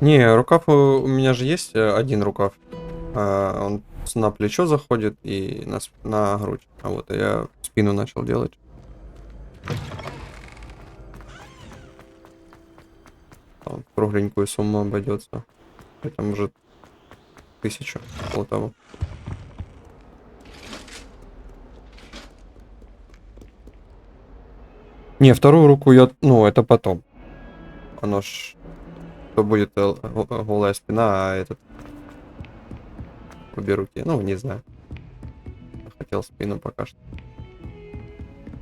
Не, рукав у меня же есть один рукав. Он на плечо заходит и на грудь. А вот я спину начал делать. Там кругленькую сумму обойдется. Это может 1000 около того. Не, вторую руку я, ну, это потом. Оно ж то будет голая спина, а этот обе руки. Ну, не знаю. Хотел спину пока что.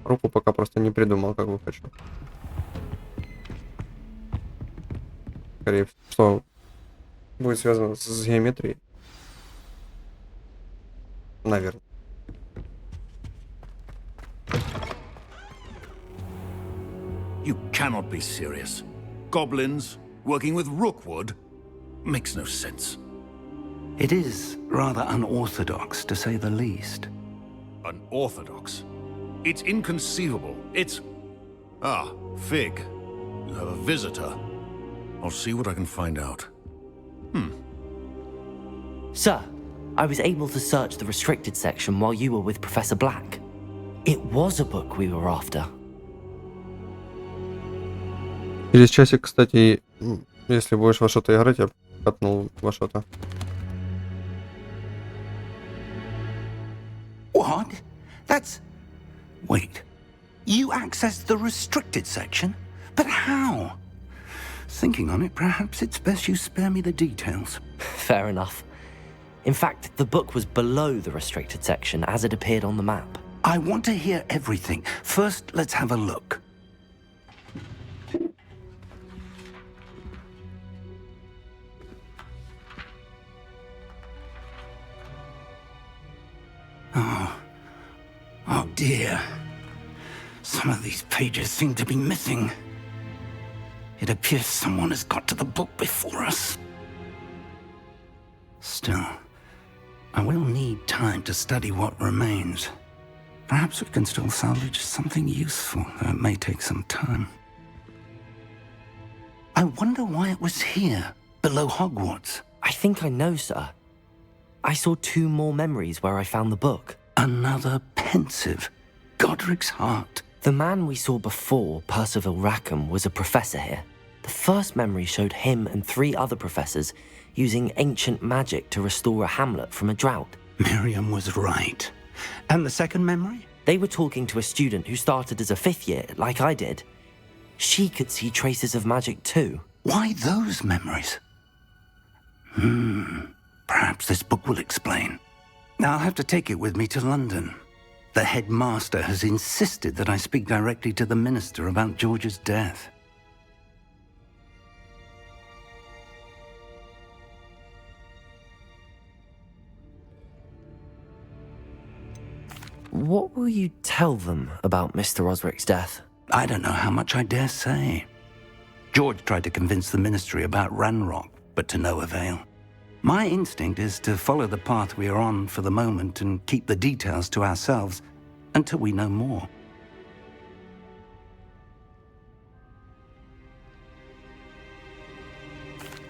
Руку пока просто не придумал, как бы хочу. Скорее всего, будет связано с геометрией. Наверное. You cannot be serious. Goblins working with Rookwood makes no sense. It is rather unorthodox, to say the least. Unorthodox. It's inconceivable. It's... Ah, Fig. You have a visitor. I'll see what I can find out. Sir, I was able to search the restricted section while you were with Professor Black. It was a book we were after. Через часик, кстати, если будешь во что-то играть, я катнул во что-то. What? That's... Wait. You accessed the restricted section? But how? Thinking on it, perhaps it's best you spare me the details. Fair enough. In fact, the book was below the restricted section as it appeared on the map. I want to hear everything. First, let's have a look. Oh dear. Some of these pages seem to be missing. It appears someone has got to the book before us. Still, I will need time to study what remains. Perhaps we can still salvage something useful, though it may take some time. I wonder why it was here, below Hogwarts. I think I know, sir. I saw 2 more memories where I found the book. Another pensive. Godric's heart. The man we saw before, Percival Rackham, was a professor here. The first memory showed him and 3 other professors using ancient magic to restore a hamlet from a drought. Miriam was right. And the second memory? They were talking to a student who started as a 5th year, like I did. She could see traces of magic too. Why those memories? Perhaps this book will explain. I'll have to take it with me to London. The headmaster has insisted that I speak directly to the minister about George's death. What will you tell them about Mr. Osric's death? I don't know how much I dare say. George tried to convince the ministry about Ranrock, but to no avail. My instinct is to follow the path we are on for the moment and keep the details to ourselves until we know more.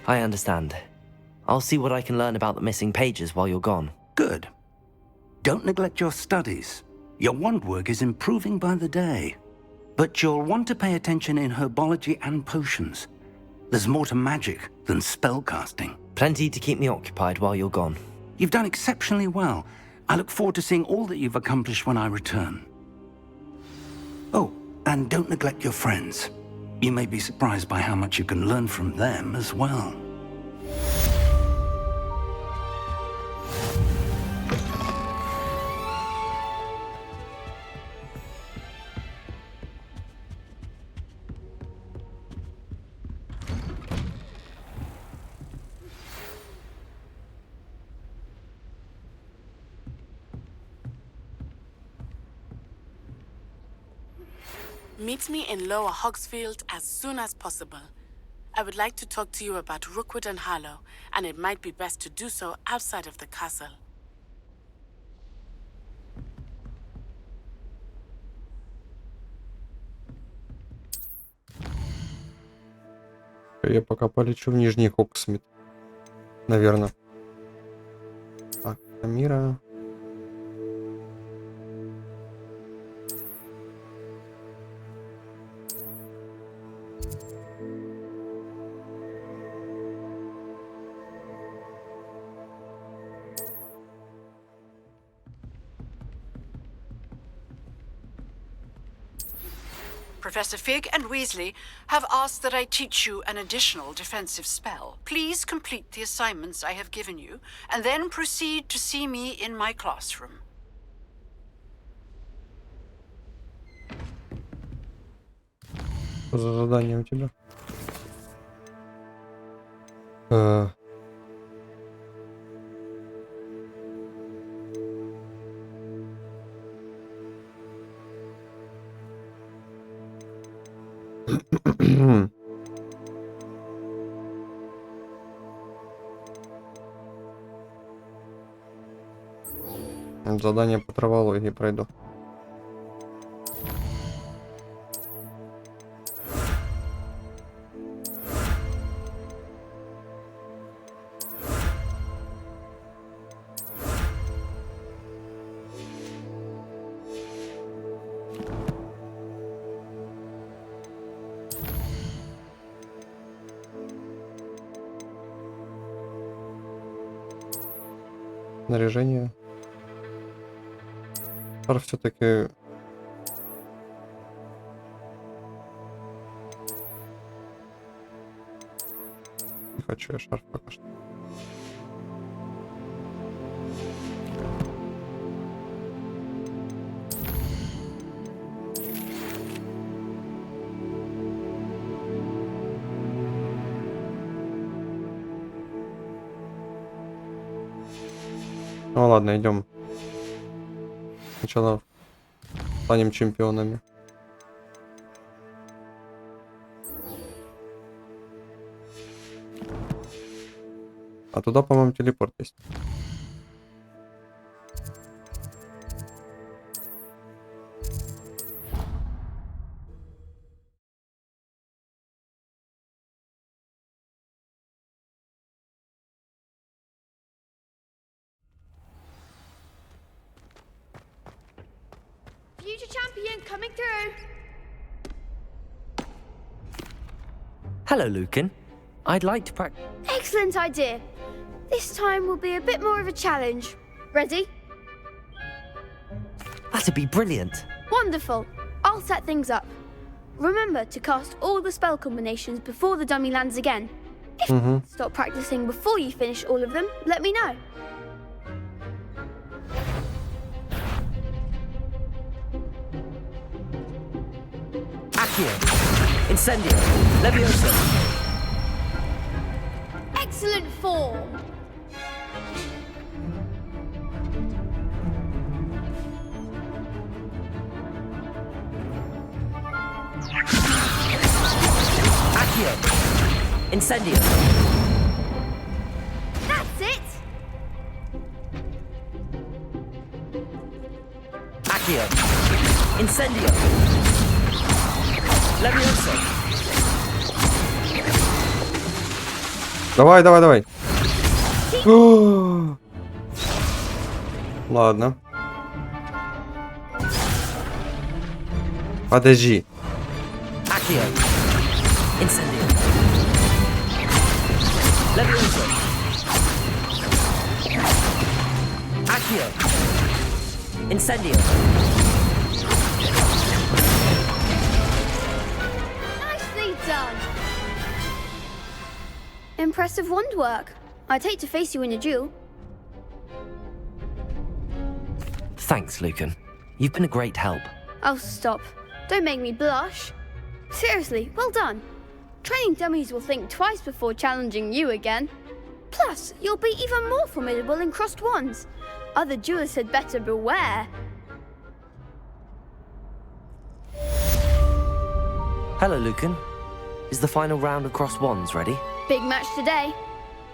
I understand. I'll see what I can learn about the missing pages while you're gone. Good. Don't neglect your studies. Your wand work is improving by the day. But you'll want to pay attention in herbology and potions. There's more to magic than spellcasting. Plenty to keep me occupied while you're gone. You've done exceptionally well. I look forward to seeing all that you've accomplished when I return. Oh, and don't neglect your friends. You may be surprised by how much you can learn from them as well. Meet me in Lower Hogsfield as soon as possible. I would like to talk to you about Rookwood and Harlow, and it might be best to do so outside of the castle. Я пока полечу в Нижний Хоксмит. Наверное. Так, Амира. Professor Fig and Weasley have asked that I teach you an additional defensive spell. Please complete the assignments I have given you, and then proceed to see me in my classroom. Что за задание у тебя? Задание по травологии пройду. Снаряжение. Шар все-таки. Не хочу я шарф пока что. Ну ладно, идем. Сначала станем чемпионами. А туда, по-моему, телепорт есть. Future champion coming through. Hello, Lucan. I'd like to practice. Excellent idea. This time will be a bit more of a challenge. Ready? That'd be brilliant. Wonderful. I'll set things up. Remember to cast all the spell combinations before the dummy lands again. If you stop practicing before you finish all of them, let me know. Accio. Incendio. Levioso. Excellent form. Accio. Incendio. That's it. Accio. Incendio. Levioso. Давай, давай, давай. Ладно. Подожди. Accio. Incendio. Levioso. Accio. Incendio. Nicely done. Impressive wand work. I'd hate to face you in a duel. Thanks, Lucan. You've been a great help. Oh, stop. Don't make me blush. Seriously, well done. Training dummies will think twice before challenging you again. Plus, you'll be even more formidable in crossed wands. Other duelists had better beware. Hello, Lucan. Is the final round of cross wands ready? Big match today.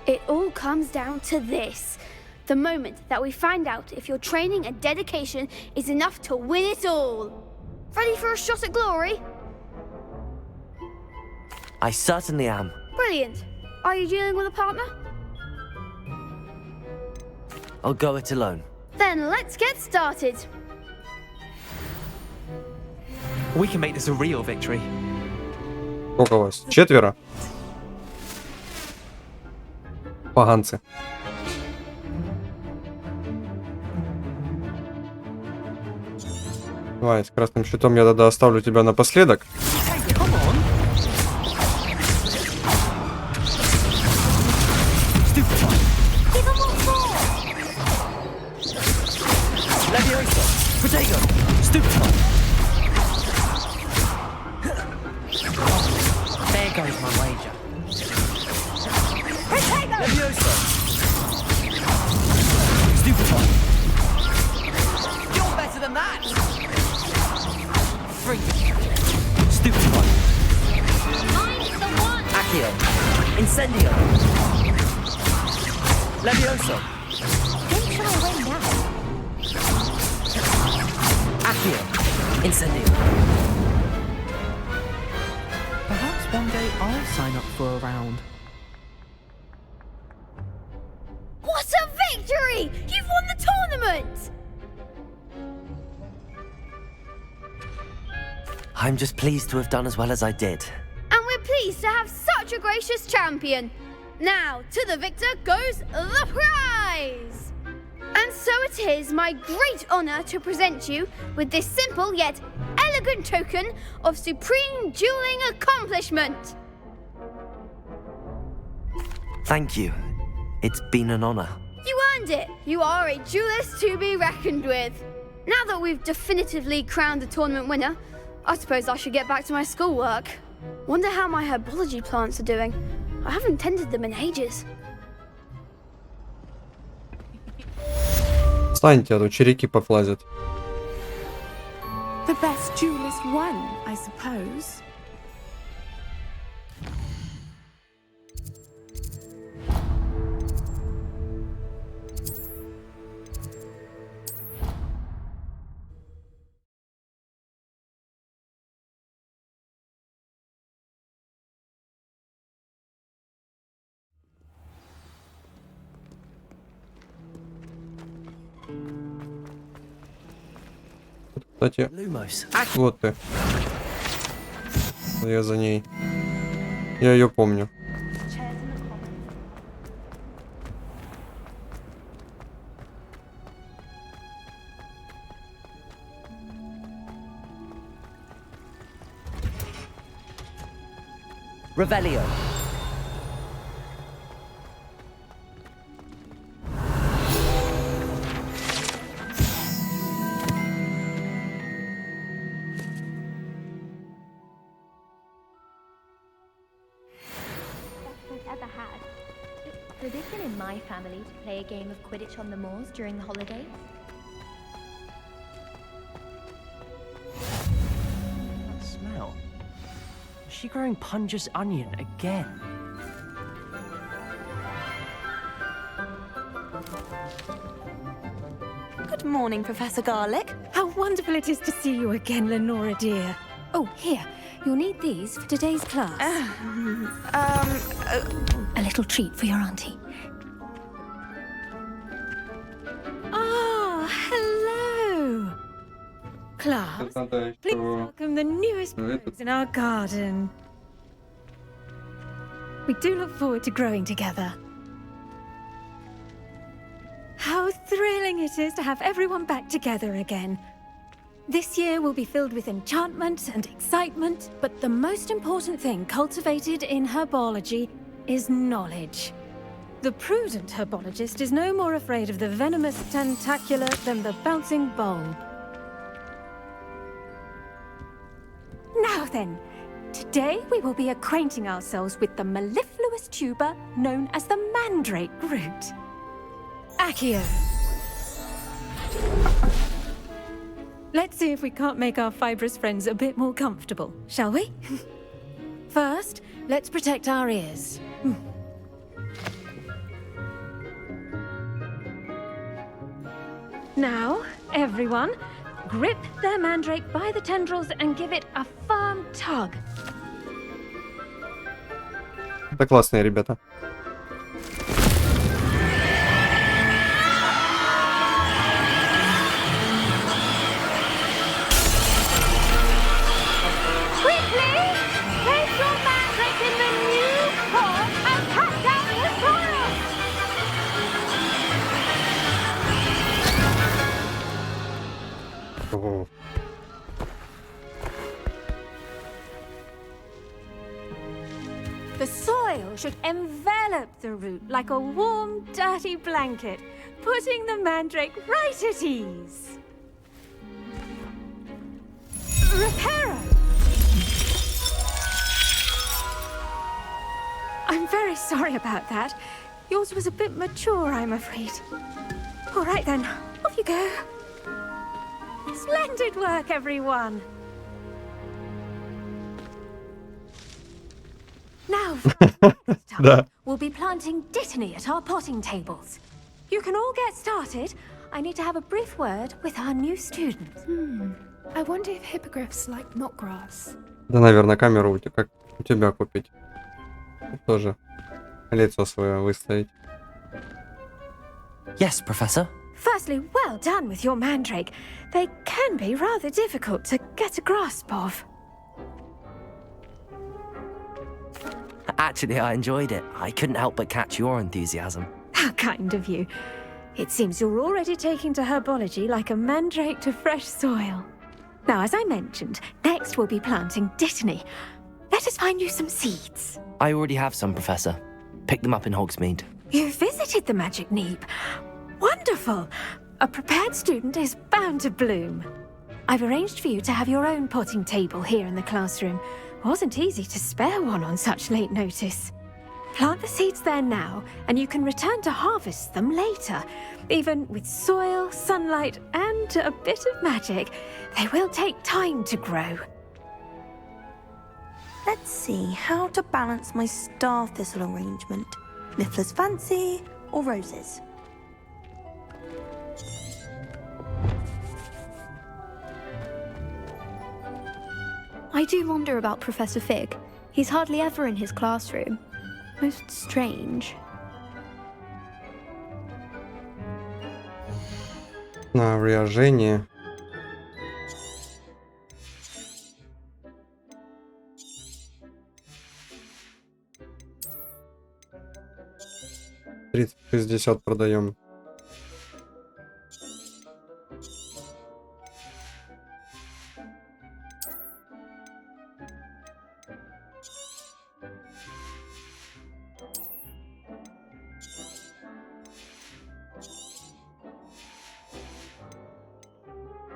It all comes down to this. The moment that we find out if your training and dedication is enough to win it all. Ready for a shot at glory? I certainly am. Brilliant. Are you dealing with a partner? I'll go it alone. Then let's get started. We can make this a real victory. Сколько вас? 4? Поганцы. Давай, с красным щитом я тогда оставлю тебя напоследок. Hey, come on. Stupefy. Give him what for? Leviosa. Protego. Stupefy. There goes my wager. Leviosa. Stupefy. You're better than that. Freak. Stupefy. I'm the one. Accio. Incendio. Leviosa. Don't shy away now. Accio. Incendio. Perhaps one day I'll sign up for a round. What a victory! You've won the tournament! I'm just pleased to have done as well as I did. And we're pleased to have such a gracious champion. Now, to the victor goes the prize! And so it is my great honor to present you with this simple yet elegant token of supreme dueling accomplishment. Thank you. It's been an honor. You earned it. You are a duelist to be reckoned with. Now that we've definitively crowned the tournament winner, I suppose I should get back to my schoolwork. Wonder how my herbology plants are doing. I haven't tended them in ages. Встаньте, а то череки пофлазят. The best duelist won, I suppose. Кстати, Lumos. вот ты. Я за ней. Я ее помню. Revelio. Ever had. It's tradition in my family to play a game of Quidditch on the moors during the holidays. That smell. Is she growing Pungus onion again? Good morning, Professor Garlick. How wonderful it is to see you again, Lenora dear. Oh, here. You'll need these for today's class. A little treat for your auntie. Ah, hello. Class, please welcome the newest rose in our garden. We do look forward to growing together. How thrilling it is to have everyone back together again. This year will be filled with enchantment and excitement, but the most important thing cultivated in herbology is knowledge. The prudent herbologist is no more afraid of the venomous tentacula than the bouncing bulb. Now then, today we will be acquainting ourselves with the mellifluous tuber known as the mandrake root. Accio. Let's see if we can't make our fibrous friends a bit more comfortable, shall we? First, let's protect our ears. Now, everyone, grip their mandrake by the tendrils and give it a firm tug. Это классные ребята. О, The soil should envelop the root like a warm, dirty blanket, putting the mandrake right at ease. Reparo! I'm very sorry about that. Yours was a bit mature, I'm afraid. All right then, off you go. Splendid work, everyone. Now, Да. we'll be planting dittany at our potting tables. You can all get started. I need to have a brief word with our new student. I wonder if hippogriffs like knotgrass. Да, наверное, камеру как у тебя купить. Тоже лицо свое выставить. Yes, Professor. Firstly, well done with your mandrake. They can be rather difficult to get a grasp of. Actually, I enjoyed it. I couldn't help but catch your enthusiasm. How kind of you. It seems you're already taking to herbology like a mandrake to fresh soil. Now, as I mentioned, next we'll be planting dittany. Let us find you some seeds. I already have some, Professor. Picked them up in Hogsmeade. You visited the Magic Neep. Wonderful! A prepared student is bound to bloom. I've arranged for you to have your own potting table here in the classroom. Wasn't easy to spare one on such late notice. Plant the seeds there now, and you can return to harvest them later. Even with soil, sunlight, and a bit of magic, they will take time to grow. Let's see how to balance my star thistle arrangement. Niffler's fancy or roses? I do wonder about Professor Fig. He's hardly ever in his classroom. Most strange. На выражение. $30-60 продаем.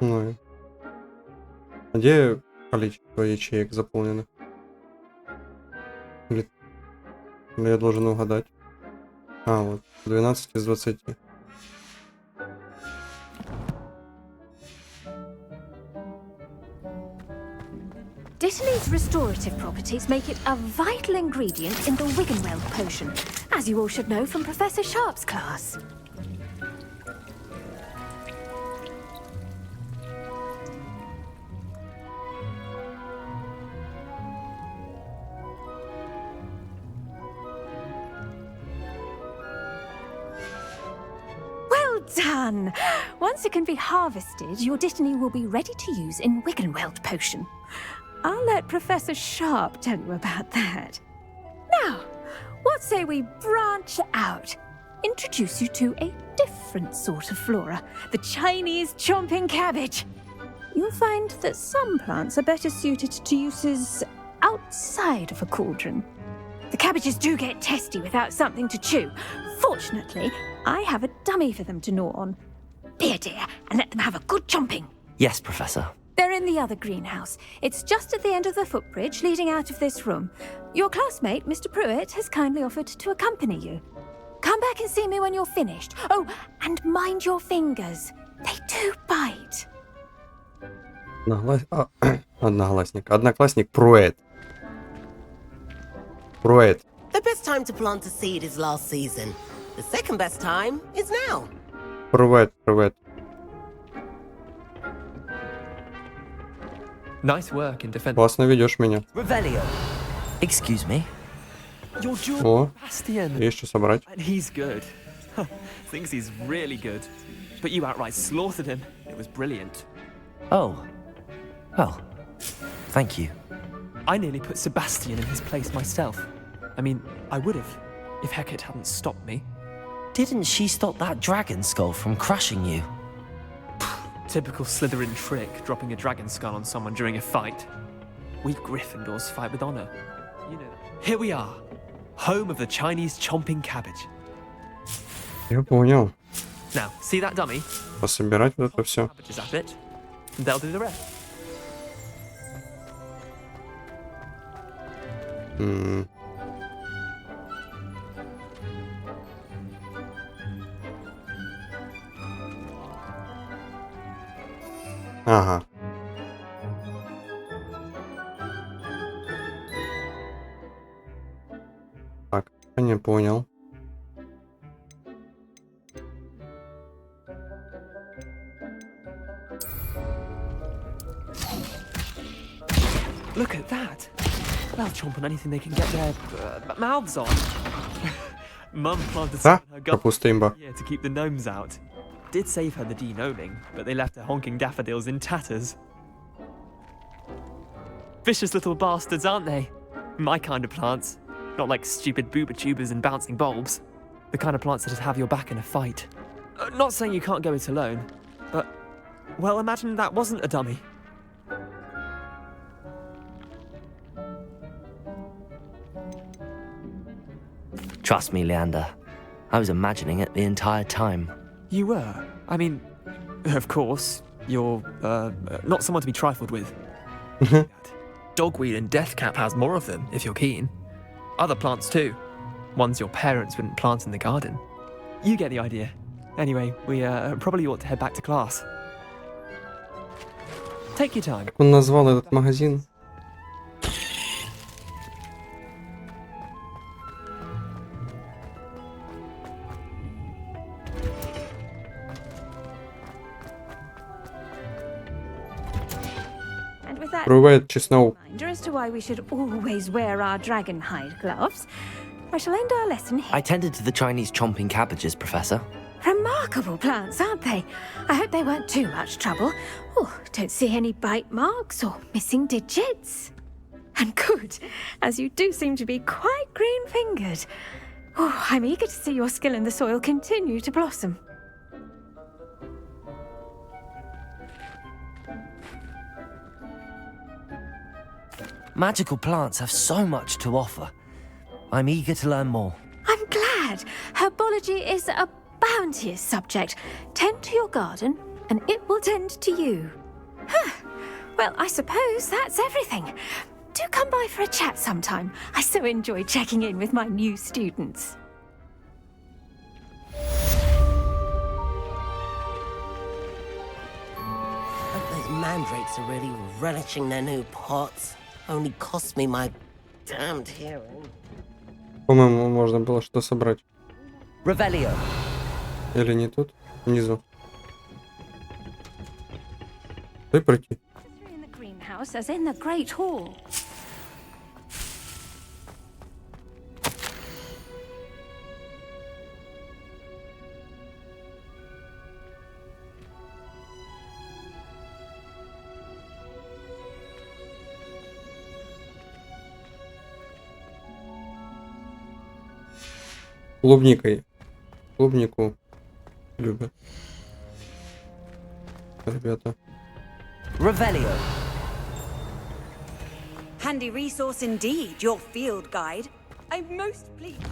Ну, а где количество ячеек заполнено? Или я должен угадать? А, вот, 12 из 20. Dittany's restorative properties make it a vital ingredient in the Wiggenweld potion, as you all should know from Professor Sharp's class. Well done! Once it can be harvested, your dittany will be ready to use in Wiggenweld potion. I'll let Professor Sharp tell you about that. Now, what say we branch out? Introduce you to a different sort of flora, the Chinese chomping cabbage. You'll find that some plants are better suited to uses outside of a cauldron. The cabbages do get testy without something to chew. Fortunately, I have a dummy for them to gnaw on. Be a dear and let them have a good chomping. Yes, Professor. They're in the other greenhouse. It's just at the end of the footbridge leading out of this room. Your classmate, Mr. Pruitt, has kindly offered to accompany you. Come back and see me when you're finished. Oh, and mind your fingers. They do bite. Одноклассник Пруэт. Пруэт. The best time to plant a seed is last season. The second best time is now. Пруэт. Nice work in defense. Классно ведешь меня. Revelio. Excuse me. Your George О, Sebastian. есть что собрать. And he's good. Thinks he's really good. But you outright slaughtered him. It was brilliant. Oh. Well, thank you. I nearly put Sebastian in his place myself. I mean, I would have, if Hecate hadn't stopped me. Didn't she stop that dragon skull from crushing you? Typical Slytherin trick, dropping a dragon skull on someone during a fight. We Gryffindors fight with honor. You know. Here we are, home of the Chinese chomping cabbage. Я понял. Now, see that dummy? Пособирать вот это все. Cabbages at it, and they'll do the rest. Ага. Так, я не понял. Look at that. They'll chomp on anything they can get their mouths on. Mum planted some in her gut Капуста имба. to keep the gnomes out. Did save her the de-gnoming, but they left her honking daffodils in tatters. Vicious little bastards, aren't they? My kind of plants. Not like stupid booba tubers and bouncing bulbs. The kind of plants that'd have your back in a fight. Not saying you can't go it alone, but, well, imagine that wasn't a dummy. Trust me, Leander. I was imagining it the entire time. You were? I mean, of course, you're, not someone to be trifled with. Dogweed and deathcap has more of them, if you're keen. Other plants too. Ones your parents wouldn't plant in the garden. You get the idea. Anyway, we probably ought to head back to class. Take your time. Он назвал этот магазин. Бывает честно. As to why we should always wear our dragon hide gloves, I shall end our lesson here. I tended to the Chinese chomping cabbages, Professor. Remarkable plants, aren't they? I hope they weren't too much trouble. Oh, don't see any bite marks or missing digits. And good, as you do seem to be quite green-fingered. Oh, I'm eager to see your skill in the soil continue to blossom. Magical plants have so much to offer. I'm eager to learn more. I'm glad. Herbology is a bounteous subject. Tend to your garden, and it will tend to you. Well, I suppose that's everything. Do come by for a chat sometime. I so enjoy checking in with my new students. Those mandrakes are really relishing their new pots. Only cost me my damned hearing. По-моему, можно было что собрать. Revelio. Или не тут? Внизу. Дай пройти. In the greenhouse, as in the Great Hall. Клубникой. Клубнику любят. Ребята. Revelio. Handy resource indeed, your field guide. I'm most pleased.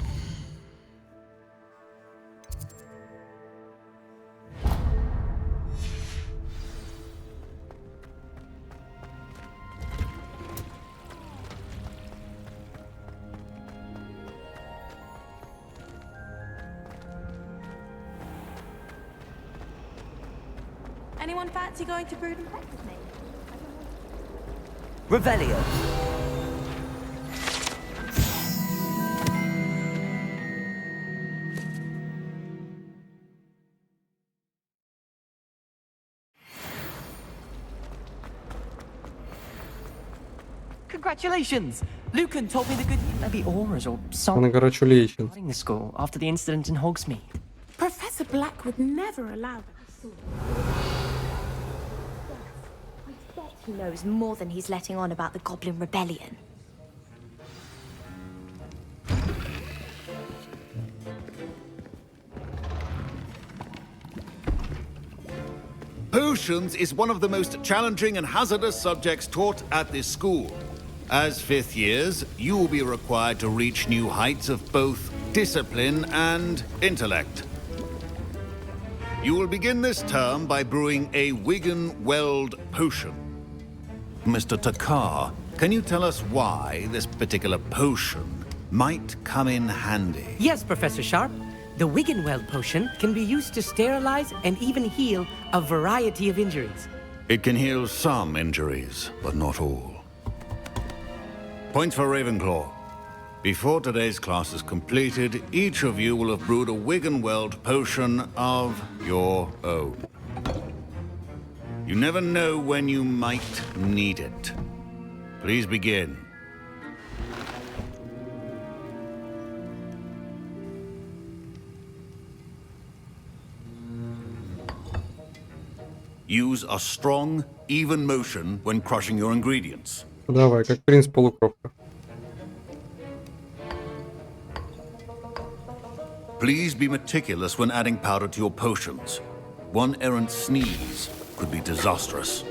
Anyone fancy going to Brood and Peck with me? Revelio. Congratulations! Lucan told me the good maybe auras or something Congratulations. regarding the school after the incident in Hogsmeade. Professor Black would never allow that. I bet he knows more than he's letting on about the Goblin Rebellion. Potions is one of the most challenging and hazardous subjects taught at this school. As fifth years, you will be required to reach new heights of both discipline and intellect. You will begin this term by brewing a Wigan-Weld potion. Mr. Takar, can you tell us why this particular potion might come in handy? Yes, Professor Sharp. The Wiggenweld potion can be used to sterilize and even heal a variety of injuries. It can heal some injuries, but not all. Points for Ravenclaw. Before today's class is completed, each of you will have brewed a Wiggenweld potion of your own. You never know when you might need it. Please begin. Use a strong, even motion when crushing your ingredients. Давай, как принц-полукровка. Please be meticulous when adding powder to your potions. One errant sneeze could be disastrous.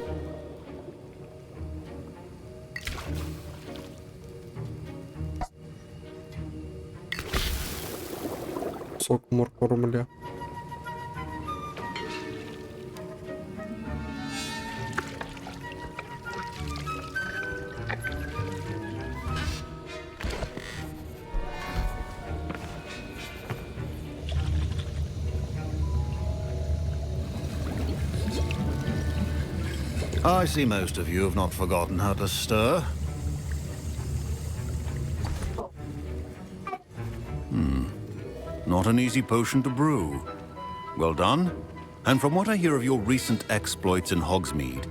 Сок моркормля. I see most of you have not forgotten how to stir. Not an easy potion to brew. Well done. And from what I hear of your recent exploits in Hogsmeade,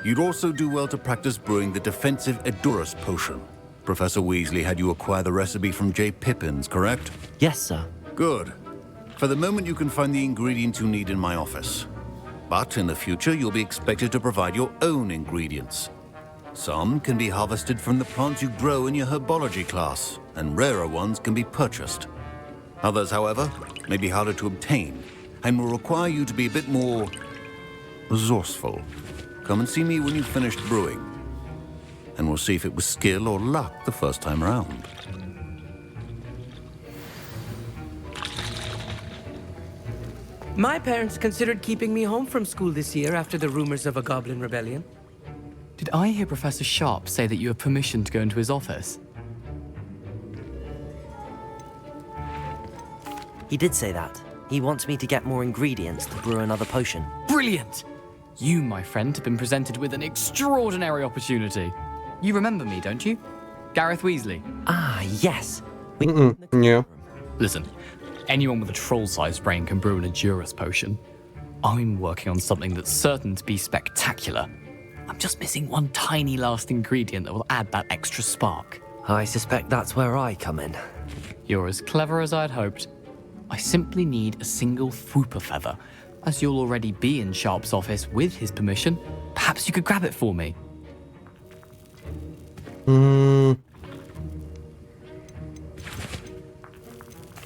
you'd also do well to practice brewing the defensive Edurus potion. Professor Weasley had you acquire the recipe from J. Pippins, correct? Yes, sir. Good. For the moment, you can find the ingredients you need in my office. But in the future, you'll be expected to provide your own ingredients. Some can be harvested from the plants you grow in your herbology class, and rarer ones can be purchased. Others, however, may be harder to obtain, and will require you to be a bit more resourceful. Come and see me when you've finished brewing, and we'll see if it was skill or luck the first time around. My parents considered keeping me home from school this year after the rumors of a Goblin Rebellion. Did I hear Professor Sharp say that you have permission to go into his office? He did say that. He wants me to get more ingredients to brew another potion. Brilliant! You, my friend, have been presented with an extraordinary opportunity. You remember me, don't you? Gareth Weasley. Ah, yes. Yeah. Listen, anyone with a troll-sized brain can brew an Edurus potion. I'm working on something that's certain to be spectacular. I'm just missing one tiny last ingredient that will add that extra spark. I suspect that's where I come in. You're as clever as I'd hoped. I simply need a single Fwooper feather. As you'll already be in Sharp's office with his permission, perhaps you could grab it for me.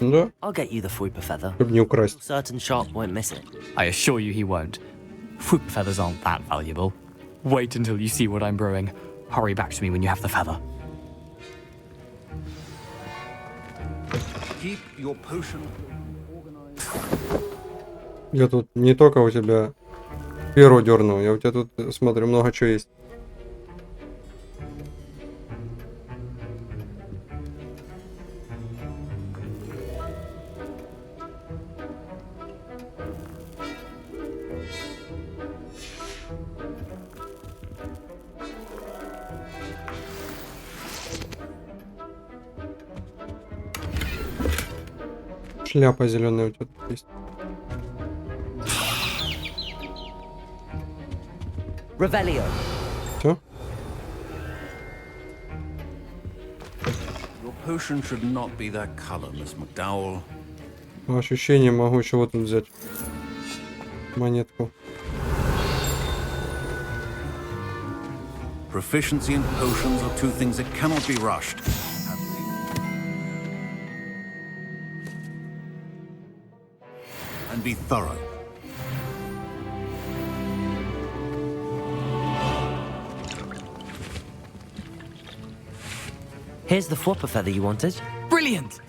Да. I'll get you the Fwooper feather. Чтобы не украсть. Certain Sharp won't miss it. I assure you he won't. Fwooper feathers aren't that valuable. Wait until you see what I'm brewing. Hurry back to me when you have the feather. Keep your potion. Я тут не только у тебя перо дернул, я у тебя тут смотрю много чего есть. Шляпа зеленая у тебя тут есть. Revelio. Все? potion should not be that color, Miss McDowell. По ощущениям могу еще вот тут взять монетку. Proficiency in potions are two things that cannot be rushed. And be thorough. Here's the flopper feather you wanted. Brilliant!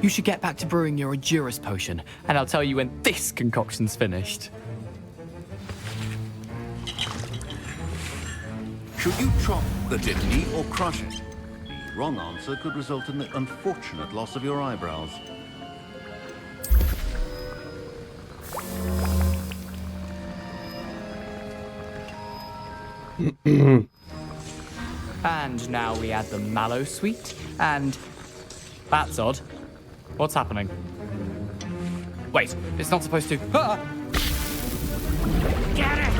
You should get back to brewing your Endurus potion, and I'll tell you when this concoction's finished. Should you chop the dittany or crush it? The wrong answer could result in the unfortunate loss of your eyebrows. And now we add the mallow sweet, and... That's odd. What's happening? Wait, it's not supposed to... Ah! Get it!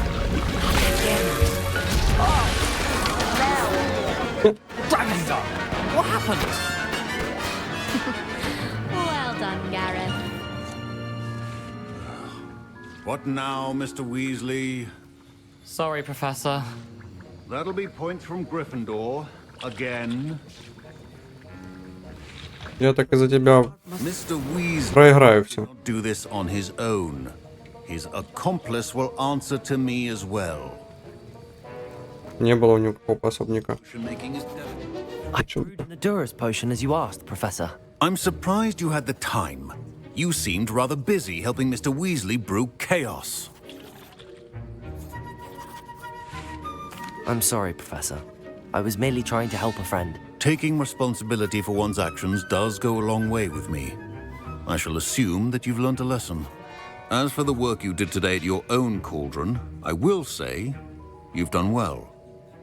Dragon's Eye! What happened? Well done, Gareth. What now, Mr. Weasley? Sorry, Professor. That'll be points from Gryffindor. Again. Я так из-за тебя Mr. Weasley проиграю все. did not do this on his own. His accomplice will answer to me as well. Не было у него никакого пособника. I brewed an Endurus potion as you asked, Professor. I'm surprised you had the time. You seemed rather busy helping Mr. Weasley brew chaos. I'm sorry, Professor. I was merely trying to help a friend. Taking responsibility for one's actions does go a long way with me. I shall assume that you've learnt a lesson. As for the work you did today at your own cauldron, I will say you've done well.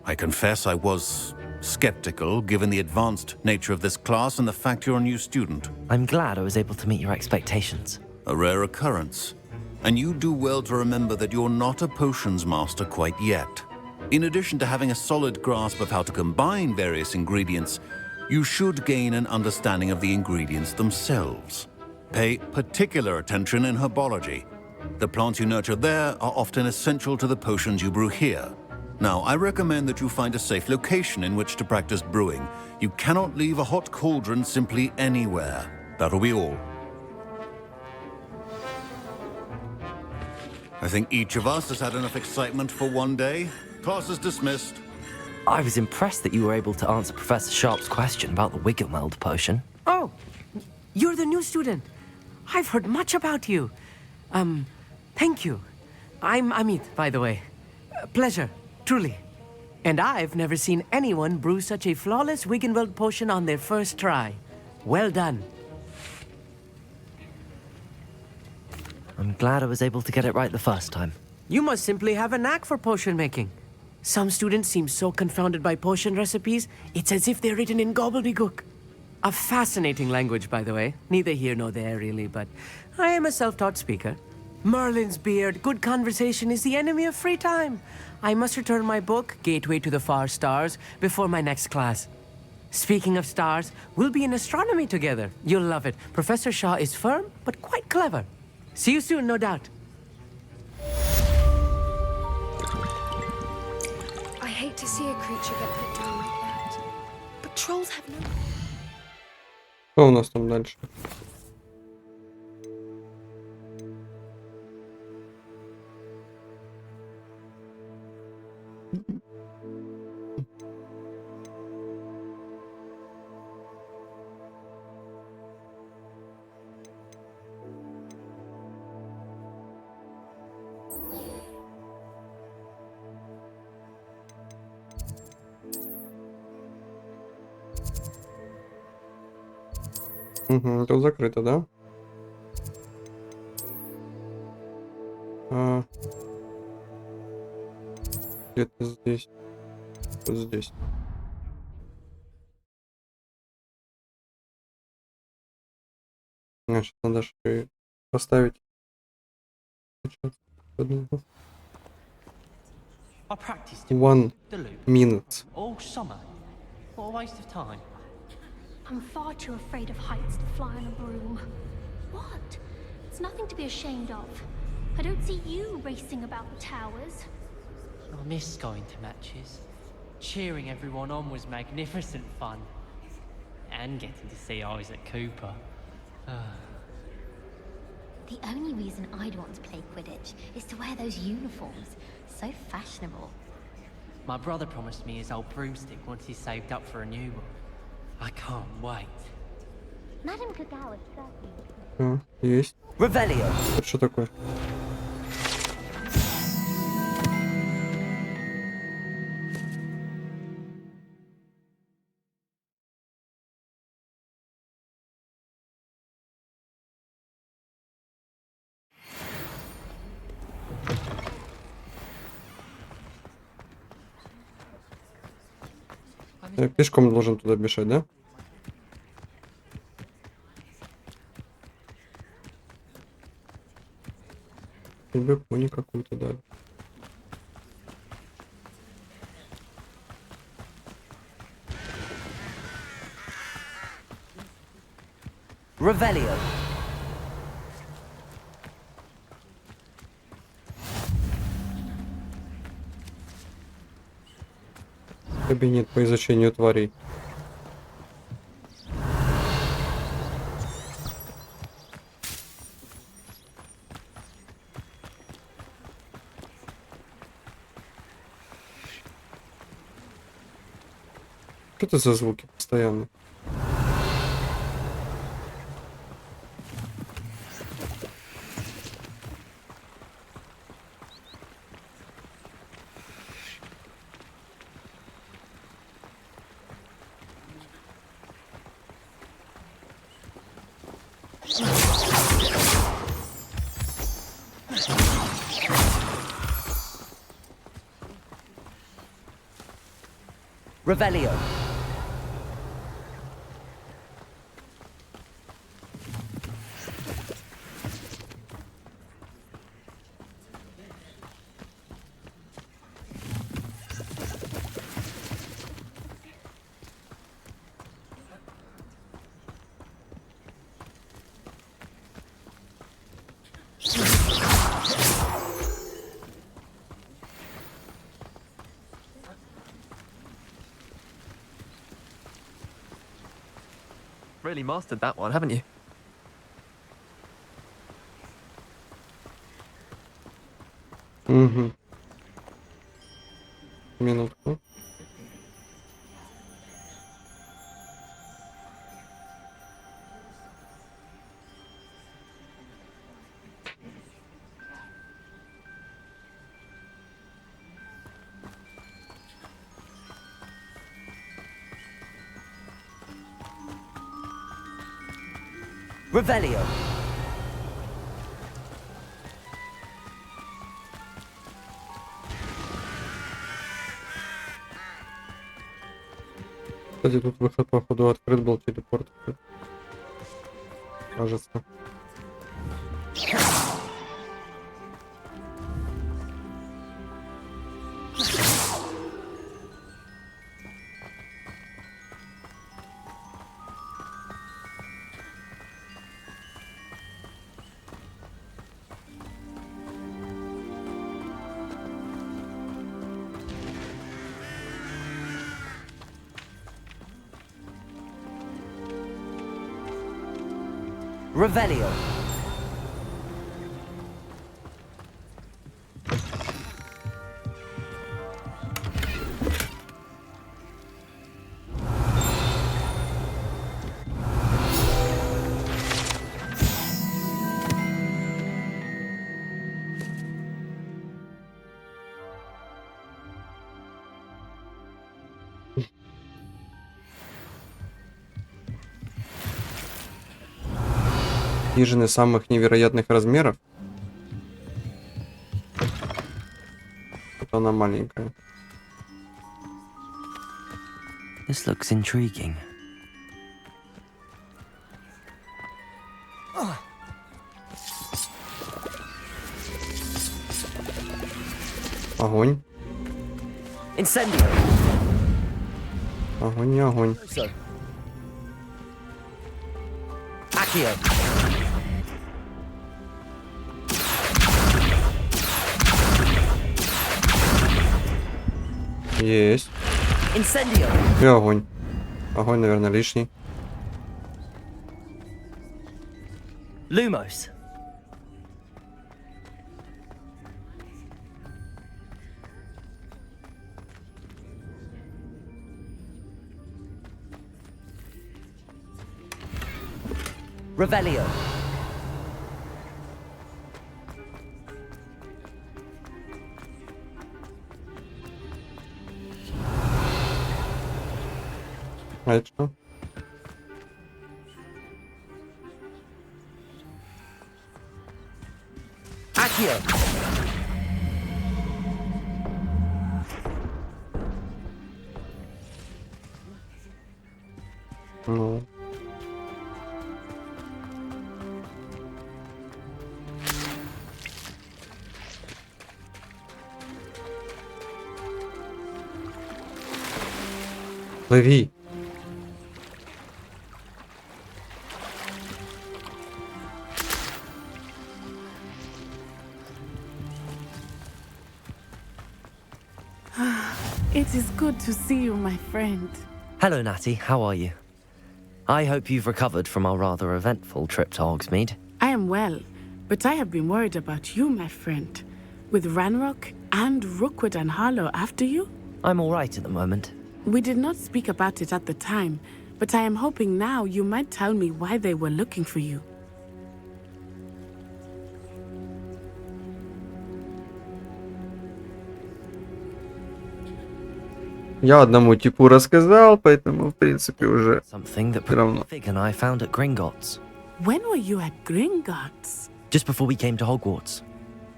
I confess I was skeptical given the advanced nature of this class and the fact you're a new student. I'm glad I was able to meet your expectations. A rare occurrence. And you do well to remember that you're not a potions master quite yet. In addition to having a solid grasp of how to combine various ingredients, you should gain an understanding of the ingredients themselves. Pay particular attention in herbology. The plants you nurture there are often essential to the potions you brew here. Now, I recommend that you find a safe location in which to practice brewing. You cannot leave a hot cauldron simply anywhere. That'll be all. I think each of us has had enough excitement for one day. Class is dismissed. I was impressed that you were able to answer Professor Sharp's question about the Wiggenweld potion. Oh, you're the new student. I've heard much about you. Thank you. I'm Amit, by the way. Pleasure, truly. And I've never seen anyone brew such a flawless Wiggenweld potion on their first try. Well done. I'm glad I was able to get it right the first time. You must simply have a knack for potion making. Some students seem so confounded by potion recipes, it's as if they're written in gobbledygook. A fascinating language, by the way. Neither here nor there, really, but I am a self-taught speaker. Merlin's beard, good conversation is the enemy of free time. I must return my book, Gateway to the Far Stars, before my next class. Speaking of stars, we'll be in astronomy together. You'll love it. Professor Shaw is firm, but quite clever. See you soon, no doubt. I hate to see a creature get put down like that. But trolls have no... Что у нас там дальше? Угу, тут закрыто, да? Где-то здесь. Вот здесь. Сейчас надо еще и поставить. I practiced 1 minute. all summer. What a waste of time. I'm far too afraid of heights to fly on a broom. What? It's nothing to be ashamed of. I don't see you racing about the towers. I miss going to matches. Cheering everyone on was magnificent fun. And getting to see Isaac Cooper. The only reason I'd want to play Quidditch is to wear those uniforms. So fashionable. My brother promised me his old broomstick once he's saved up for a new one. I can't wait. Madame Cacao is certainly... Есть. Revelio. Это что такое? Я пешком должен туда бежать, да? Тебе пони какую-то дали. Revelio. Кабинет по изучению тварей. Что это за звуки постоянно? Revelio. Really mastered that one, haven't you? Угу. Минутку. Revelio. Кстати, тут выход, походу, открыт был, телепорт открыт. Кажется. Revelio. Хижины самых невероятных размеров. Вот она маленькая. This looks intriguing. Огонь. Incendio. Огонь, не огонь. Accio. Есть. Incendio. И огонь. Огонь, наверное, лишний. Lumos. Revelio. А это что? Accio. Ну. Лови. It is good to see you, my friend. Hello, Natty. How are you? I hope you've recovered from our rather eventful trip to Hogsmeade. I am well, but I have been worried about you, my friend. With Ranrock and Rookwood and Harlow after you? I'm all right at the moment. We did not speak about it at the time, but I am hoping now you might tell me why they were looking for you. Я одному типу рассказал, поэтому, в принципе, уже Something that все равно. Fig and I found at Gringotts. When were you at Gringotts? Just before we came to Hogwarts.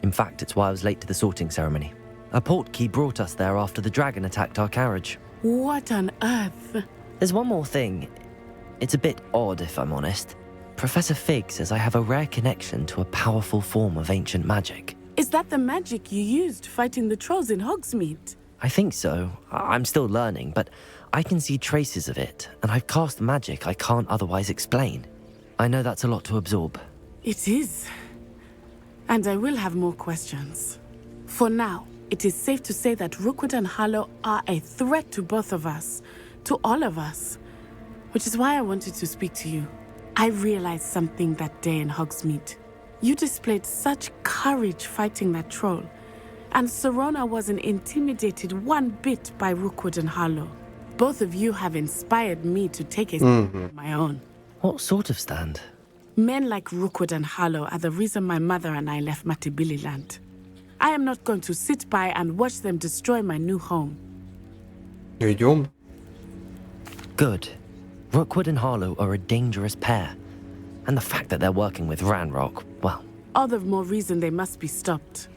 In fact, it's why I was late to the sorting ceremony. A portkey brought us there after the dragon attacked our carriage. What on earth? There's one more thing. It's a bit odd, if I'm honest. Professor Fig says I have a rare connection to a powerful form of ancient magic. Is that the magic you used fighting the trolls in Hogsmeade? I think so. I'm still learning, but I can see traces of it, and I've cast magic I can't otherwise explain. I know that's a lot to absorb. It is. And I will have more questions. For now, it is safe to say that Rookwood and Harlow are a threat to both of us, to all of us. Which is why I wanted to speak to you. I realized something that day in Hogsmeade. You displayed such courage fighting that troll, and Serona wasn't intimidated one bit by Rookwood and Harlow. Both of you have inspired me to take a stand of my own. What sort of stand? Men like Rookwood and Harlow are the reason my mother and I left Matibili land. I am not going to sit by and watch them destroy my new home. Идем. Good. Rookwood and Harlow are a dangerous pair. And the fact that they're working with Ranrock, well... All the more reason they must be stopped.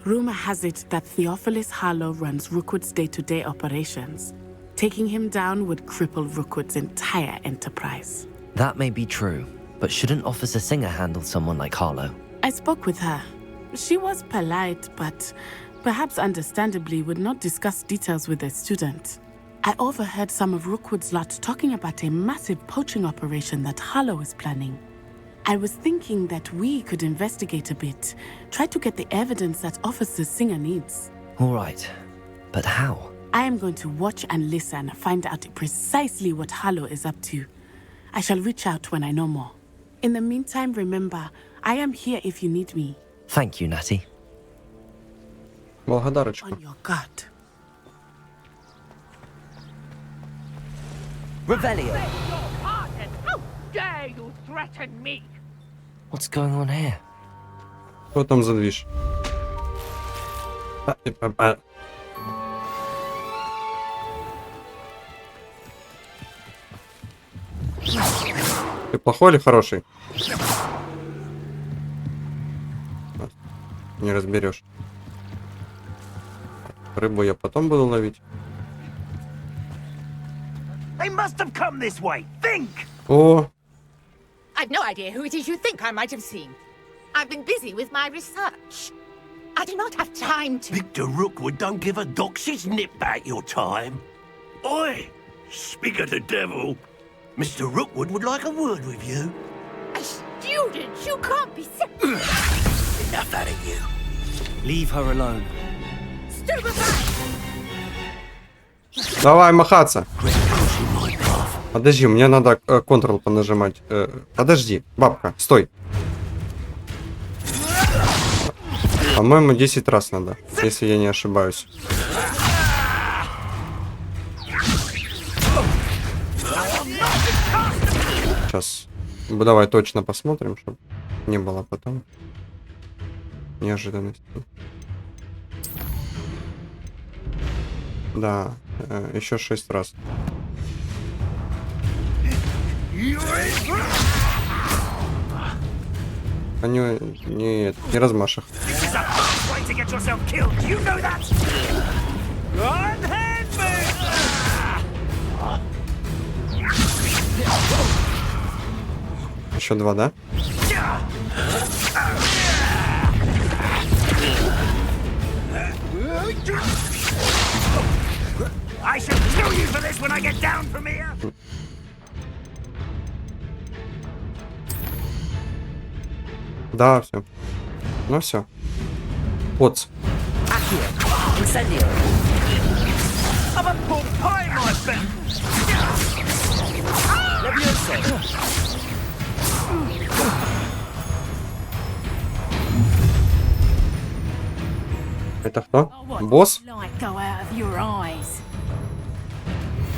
Rumor has it that Theophilus Harlow runs Rookwood's day-to-day operations. Taking him down would cripple Rookwood's entire enterprise. That may be true, but shouldn't Officer Singer handle someone like Harlow? I spoke with her. She was polite, but perhaps understandably would not discuss details with a student. I overheard some of Rookwood's lot talking about a massive poaching operation that Harlow is planning. I was thinking that we could investigate a bit, try to get the evidence that Officer Singer needs. All right, but how? I am going to watch and listen, find out precisely what Harlow is up to. I shall reach out when I know more. In the meantime, remember, I am here if you need me. Thank you, Natty. Благодарочка. On your guard. Revelio. How dare you threaten me? What's going on here? Что там за движ? Ты плохой или хороший? Не разберешь. Рыбу я потом буду ловить. They must have come this way. Think! О, I've no idea who it is you think I might have seen. I've been busy with my research. I do not have time to... Victor Rookwood don't give a doxy's nip back your time. Oi! Speak of the devil. Mr. Rookwood would like a word with you. A distance! You can't be sick! Enough out of you. Leave her alone. Давай махаться. Подожди, мне надо Ctrl понажимать. Подожди, бабка, стой. По-моему, 10 раз надо, если я не ошибаюсь. Сейчас. Давай точно посмотрим, чтобы не было потом неожиданностей. Да, еще 6 раз. Они не размашах. Еще 2, да? I shall kill you for this when I get down from here. Да, все. Ну все. Вот. Это кто? Босс?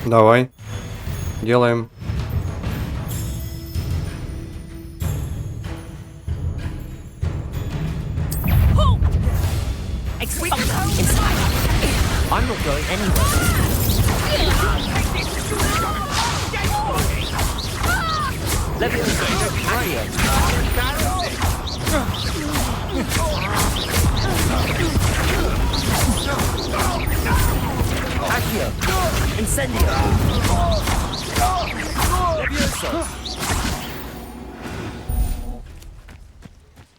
Давай. Делаем. I'm not going anywhere. Accio. Incendio.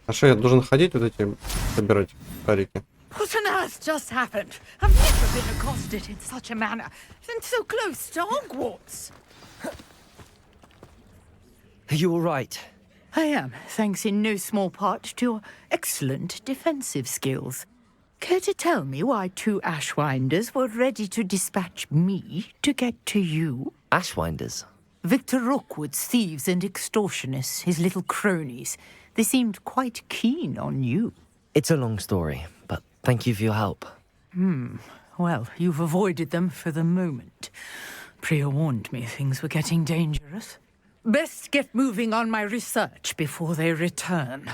А что, я должен ходить вот эти, собирать шарики? What on earth just happened? I've never been accosted in such a manner, and so close to Hogwarts. Are you all right? I am, thanks in no small part to your excellent defensive skills. Care to tell me why 2 Ashwinders were ready to dispatch me to get to you? Ashwinders? Victor Rookwood's thieves and extortionists, his little cronies. They seemed quite keen on you. It's a long story, but thank you for your help. Well, you've avoided them for the moment. Priya warned me things were getting dangerous. Best get moving on my research before they return.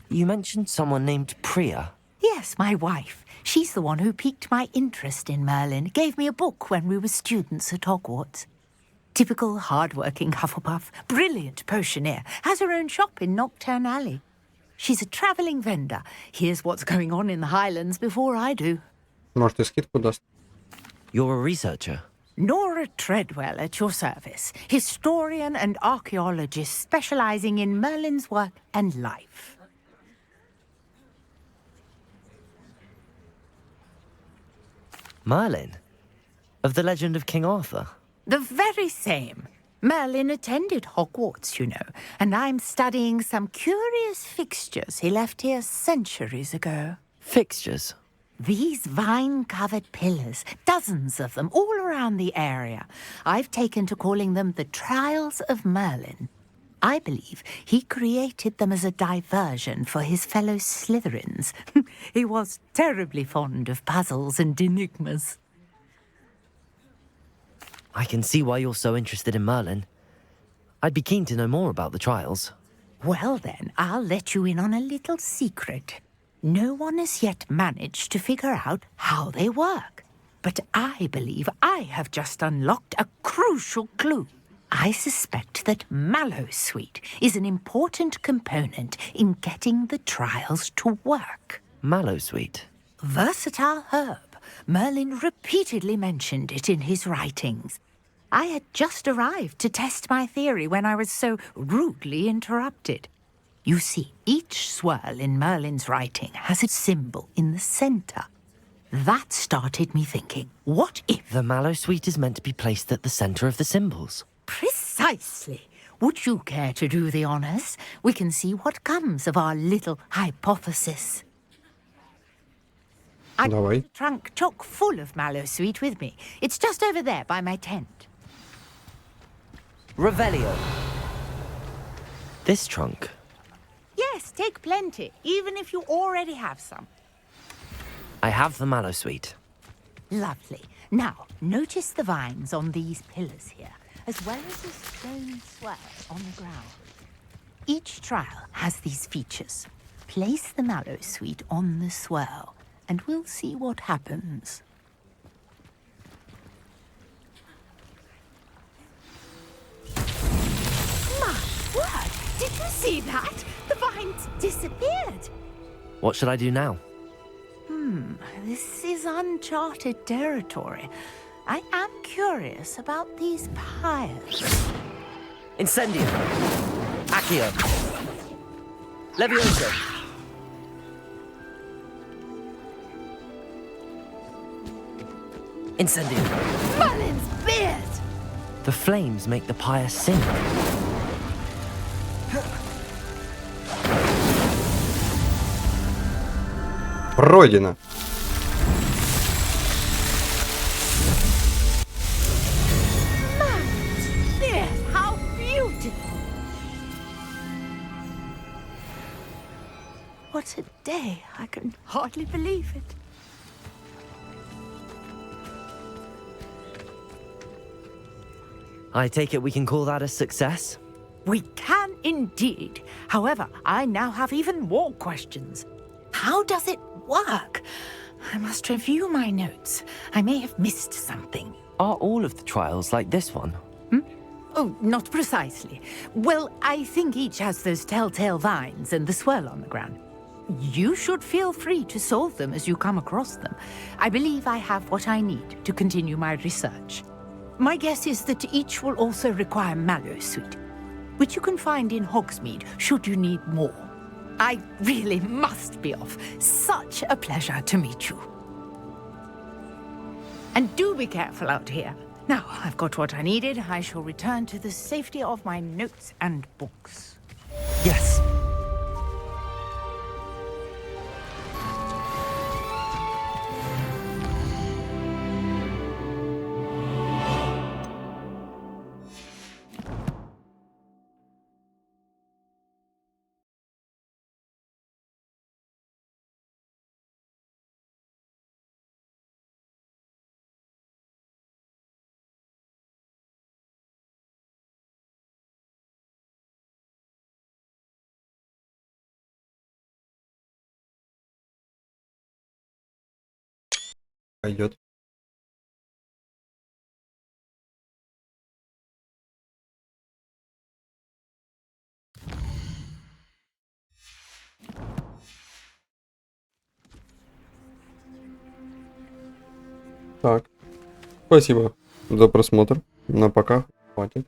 You mentioned someone named Priya. Yes, my wife. She's the one who piqued my interest in Merlin. Gave me a book when we were students at Hogwarts. Typical hard-working Hufflepuff, brilliant potioneer, has her own shop in Knockturn Alley. She's a travelling vendor. Hears what's going on in the Highlands before I do. Может, и скидку даст. You're a researcher? Nora Treadwell at your service, historian and archaeologist specialising in Merlin's work and life. Merlin? Of the legend of King Arthur? The very same. Merlin attended Hogwarts, you know, and I'm studying some curious fixtures he left here centuries ago. Fixtures? These vine-covered pillars, dozens of them, all around the area. I've taken to calling them the Trials of Merlin. I believe he created them as a diversion for his fellow Slytherins. He was terribly fond of puzzles and enigmas. I can see why you're so interested in Merlin. I'd be keen to know more about the trials. Well then, I'll let you in on a little secret. No one has yet managed to figure out how they work. But I believe I have just unlocked a crucial clue. I suspect that Mallowsweet is an important component in getting the trials to work. Mallowsweet? Versatile herb. Merlin repeatedly mentioned it in his writings. I had just arrived to test my theory when I was so rudely interrupted. You see, each swirl in Merlin's writing has a symbol in the center. That started me thinking, what if... The Mallowsweet is meant to be placed at the center of the symbols. Precisely. would you care to do the honors? We can see what comes of our little hypothesis. I brought a trunk chock full of mallow sweet with me. It's just over there by my tent. Revelio. This trunk. Yes, take plenty, even if you already have some. I have the mallow sweet. Lovely. Now, notice the vines on these pillars here, as well as the stone swirl on the ground. Each trial has these features. Place the mallow sweet on the swirl, and we'll see what happens. My word! Did you see that? The vines disappeared. What should I do now? This is uncharted territory. I am curious about these pyres. Incendio. Accio. Levioso. Incendio. Merlin's beard! The flames make the pyre sink. Пройдено. Beard, how beautiful! What a day! I can hardly believe it. I take it we can call that a success? We can indeed. However, I now have even more questions. How does it work? I must review my notes. I may have missed something. Are all of the trials like this one? Oh, not precisely. Well, I think each has those telltale vines and the swirl on the ground. You should feel free to solve them as you come across them. I believe I have what I need to continue my research. My guess is that each will also require mallow sweet, which you can find in Hogsmeade should you need more. I really must be off. Such a pleasure to meet you. And do be careful out here. Now I've got what I needed, I shall return to the safety of my notes and books. Yes. Пойдет. Так. Спасибо за просмотр. На пока. Хватит.